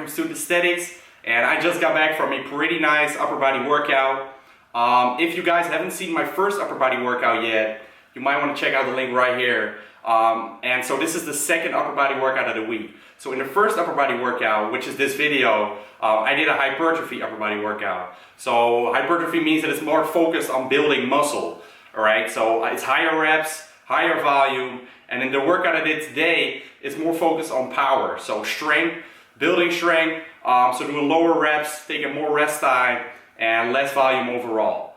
from Student Aesthetics, and I just got back from a pretty nice upper body workout. If you guys haven't seen my first upper body workout yet, you might want to check out the link right here. And so this is the second upper body workout of the week. So in the first upper body workout, which is this video, I did a hypertrophy upper body workout. So hypertrophy means that it's more focused on building muscle. Alright, so it's higher reps, higher volume, and then the workout I did today is more focused on power. So strength, building strength, so doing lower reps, taking more rest time, and less volume overall.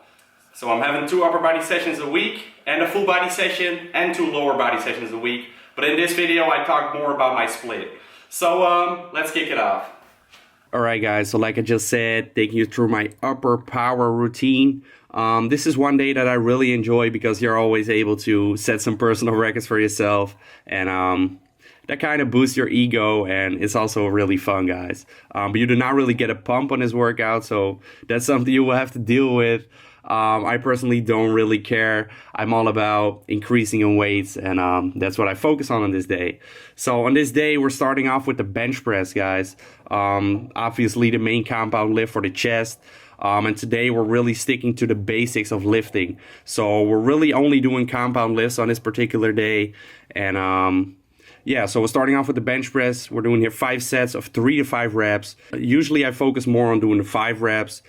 So I'm having 2 upper body sessions a week, and a full body session, and 2 lower body sessions a week. But in this video, I talk more about my split. So let's kick it off. Alright guys, so like I just said, taking you through my upper power routine. This is one day that I really enjoy because you're always able to set some personal records for yourself, and that kind of boosts your ego, and it's also really fun, guys. But you do not really get a pump on this workout, so that's something you will have to deal with. I personally don't really care. I'm all about increasing in weights, and that's what I focus on this day. So on this day, we're starting off with the bench press, guys. Obviously the main compound lift for the chest. And today we're really sticking to the basics of lifting. So we're really only doing compound lifts on this particular day. And yeah, so we're starting off with the bench press. We're doing here 5 sets of 3 to 5 reps. Usually I focus more on doing the 5 reps,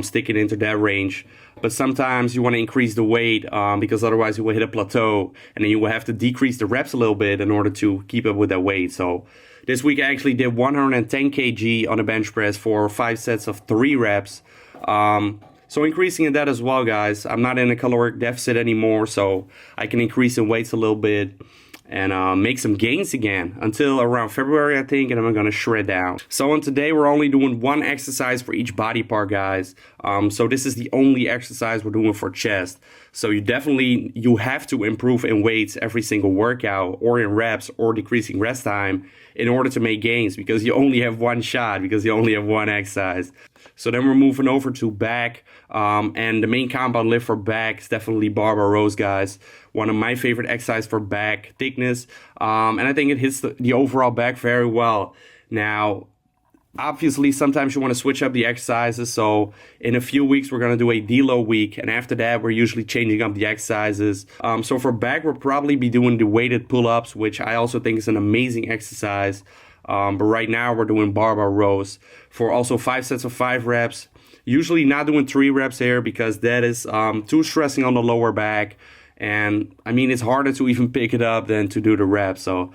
sticking into that range. But sometimes you want to increase the weight because otherwise you will hit a plateau, and then you will have to decrease the reps a little bit in order to keep up with that weight. So this week I actually did 110 kg on the bench press for 5 sets of 3 reps. So increasing in that as well, guys. I'm not in a caloric deficit anymore, so I can increase in weights a little bit and make some gains again until around February, I think, and I'm gonna shred down. So on today, we're only doing 1 exercise for each body part, guys. So this is the only exercise we're doing for chest. So you have to improve in weights every single workout, or in reps, or decreasing rest time in order to make gains, because you only have 1 shot, because you only have 1 exercise. So then we're moving over to back, and the main compound lift for back is definitely barbell rows, guys. One of my favorite exercises for back thickness, and I think it hits the overall back very well. Now, obviously, sometimes you want to switch up the exercises, so in a few weeks we're going to do a deload week, and after that we're usually changing up the exercises. So for back, we'll probably be doing the weighted pull-ups, which I also think is an amazing exercise. But right now we're doing barbell rows for also 5 sets of 5 reps. Usually not doing 3 reps here because that is too stressing on the lower back. And I mean, it's harder to even pick it up than to do the reps. So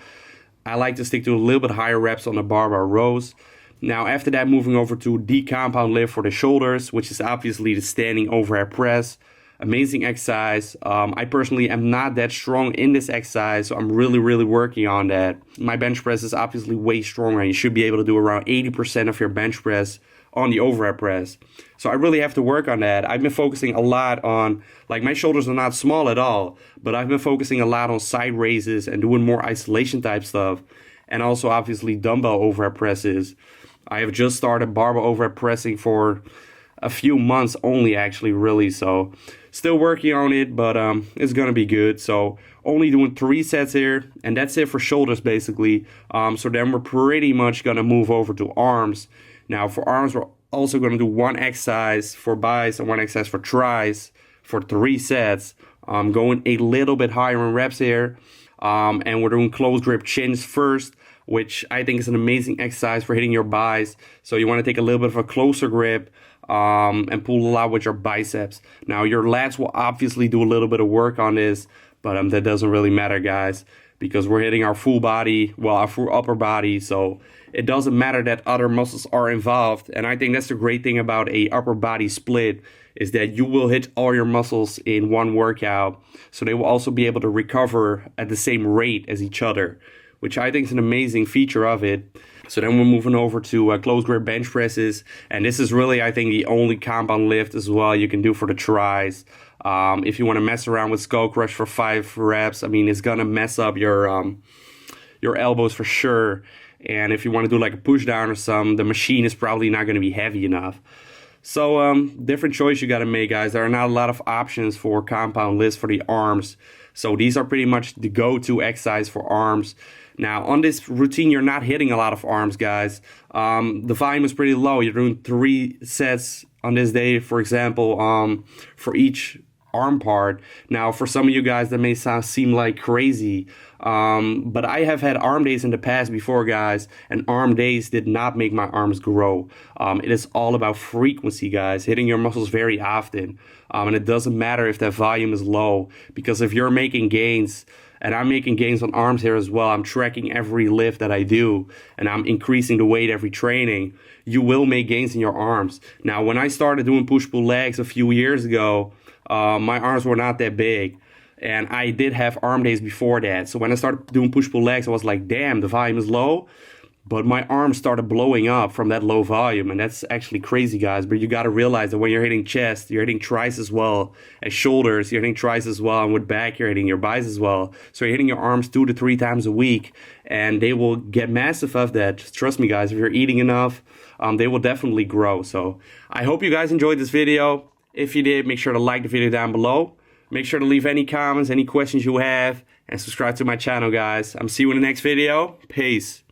I like to stick to a little bit higher reps on the barbell rows. Now after that, moving over to the compound lift for the shoulders, which is obviously the standing overhead press. Amazing exercise. I personally am not that strong in this exercise, so I'm really working on that. My bench press is obviously way stronger, and you should be able to do around 80% of your bench press on the overhead press. So I really have to work on that. I've been focusing a lot on, like, my shoulders are not small at all, but I've been focusing a lot on side raises and doing more isolation type stuff, and also obviously dumbbell overhead presses. I have just started barbell overhead pressing for a few months only, actually, really. So still working on it, but it's gonna be good. So only doing 3 sets here, and that's it for shoulders basically. So then we're pretty much gonna move over to arms. Now for arms, we're also gonna do 1 exercise for bis and 1 exercise for tris for 3 sets. Going a little bit higher in reps here, and we're doing close grip chins first, which I think is an amazing exercise for hitting your bis. So you want to take a little bit of a closer grip and pull a lot with your biceps. Now your lats will obviously do a little bit of work on this, but that doesn't really matter, guys, because we're hitting our full body, well, our full upper body, so it doesn't matter that other muscles are involved. And I think that's the great thing about a upper body split, is that you will hit all your muscles in one workout, so they will also be able to recover at the same rate as each other, which I think is an amazing feature of it. So then we're moving over to close grip bench presses, and this is really, I think, the only compound lift as well you can do for the tris. If you want to mess around with skull crush for 5 reps, I mean, it's gonna mess up your elbows for sure. And if you want to do like a push down or something, the machine is probably not going to be heavy enough. So different choice you got to make, guys. There are not a lot of options for compound lifts for the arms. So these are pretty much the go-to exercise for arms. Now, on this routine, you're not hitting a lot of arms, guys. The volume is pretty low. You're doing 3 sets on this day, for example, for each arm part. Now, for some of you guys, that may seem like crazy, but I have had arm days in the past before, guys, and arm days did not make my arms grow. It is all about frequency, guys, hitting your muscles very often, and it doesn't matter if that volume is low, because if you're making gains, and I'm making gains on arms here as well, I'm tracking every lift that I do, and I'm increasing the weight every training, you will make gains in your arms. Now, when I started doing push-pull legs a few years ago, my arms were not that big, and I did have arm days before that. So when I started doing push-pull legs, I was like, damn, the volume is low, but my arms started blowing up from that low volume, and that's actually crazy, guys. But you got to realize that when you're hitting chest, you're hitting tris as well as shoulders, you're hitting tris as well, and with back, you're hitting your biceps as well. So you're hitting your arms 2 to 3 times a week, and they will get massive of that. Just trust me, guys, if you're eating enough, they will definitely grow. So I hope you guys enjoyed this video. If you did, make sure to like the video down below. Make sure to leave any comments, any questions you have, and subscribe to my channel, guys. I'm see you in the next video. Peace.